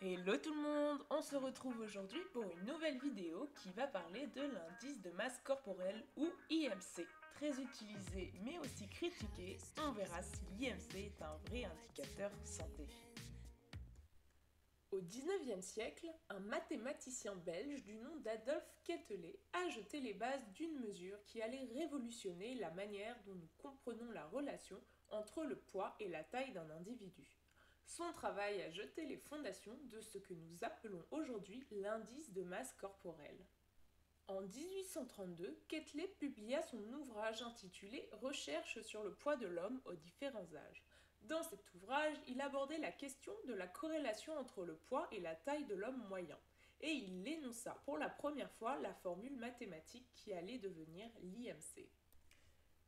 Hello tout le monde, on se retrouve aujourd'hui pour une nouvelle vidéo qui va parler de l'indice de masse corporelle ou IMC. Très utilisé mais aussi critiqué, on verra si l'IMC est un vrai indicateur santé. Au 19e siècle, un mathématicien belge du nom d'Adolphe Quetelet a jeté les bases d'une mesure qui allait révolutionner la manière dont nous comprenons la relation entre le poids et la taille d'un individu. Son travail a jeté les fondations de ce que nous appelons aujourd'hui l'indice de masse corporelle. En 1832, Quetelet publia son ouvrage intitulé Recherches sur le poids de l'homme aux différents âges. Dans cet ouvrage, il abordait la question de la corrélation entre le poids et la taille de l'homme moyen, et il énonça pour la première fois la formule mathématique qui allait devenir l'IMC.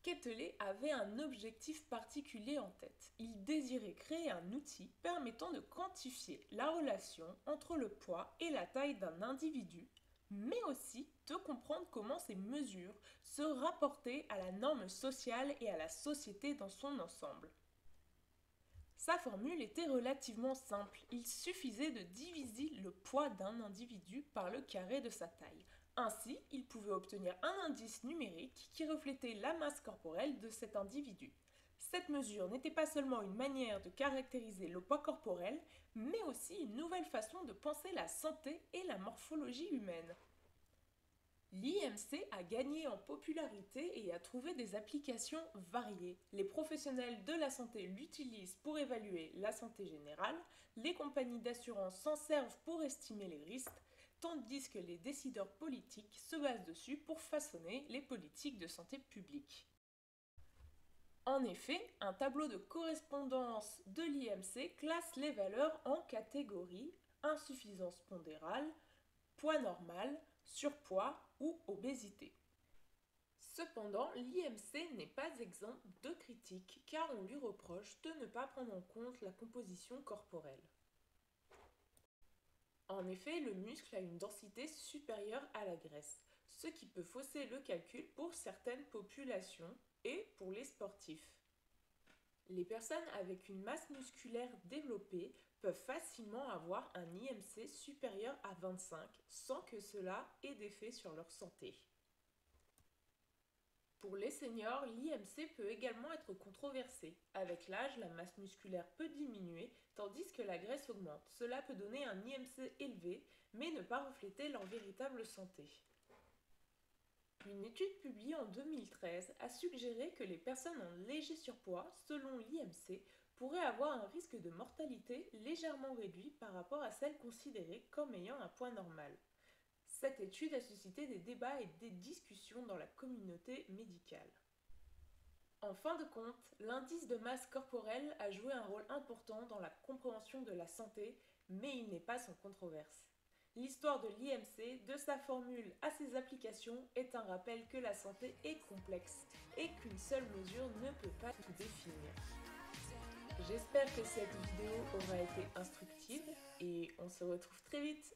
Quetelet avait un objectif particulier en tête. Il désirait créer un outil permettant de quantifier la relation entre le poids et la taille d'un individu, mais aussi de comprendre comment ces mesures se rapportaient à la norme sociale et à la société dans son ensemble. Sa formule était relativement simple, il suffisait de diviser le poids d'un individu par le carré de sa taille. Ainsi, il pouvait obtenir un indice numérique qui reflétait la masse corporelle de cet individu. Cette mesure n'était pas seulement une manière de caractériser le poids corporel, mais aussi une nouvelle façon de penser la santé et la morphologie humaine. L'IMC a gagné en popularité et a trouvé des applications variées. Les professionnels de la santé l'utilisent pour évaluer la santé générale, les compagnies d'assurance s'en servent pour estimer les risques, tandis que les décideurs politiques se basent dessus pour façonner les politiques de santé publique. En effet, un tableau de correspondance de l'IMC classe les valeurs en catégories insuffisance pondérale, poids normal, surpoids ou obésité. Cependant, l'IMC n'est pas exempt de critiques car on lui reproche de ne pas prendre en compte la composition corporelle. En effet, le muscle a une densité supérieure à la graisse, ce qui peut fausser le calcul pour certaines populations et pour les sportifs. Les personnes avec une masse musculaire développée peuvent facilement avoir un IMC supérieur à 25 sans que cela ait d'effet sur leur santé. Pour les seniors, l'IMC peut également être controversé. Avec l'âge, la masse musculaire peut diminuer tandis que la graisse augmente. Cela peut donner un IMC élevé mais ne pas refléter leur véritable santé. Une étude publiée en 2013 a suggéré que les personnes en léger surpoids, selon l'IMC, pourraient avoir un risque de mortalité légèrement réduit par rapport à celles considérées comme ayant un poids normal. Cette étude a suscité des débats et des discussions dans la communauté médicale. En fin de compte, l'indice de masse corporelle a joué un rôle important dans la compréhension de la santé, mais il n'est pas sans controverse. L'histoire de l'IMC, de sa formule à ses applications, est un rappel que la santé est complexe et qu'une seule mesure ne peut pas tout définir. J'espère que cette vidéo aura été instructive et on se retrouve très vite.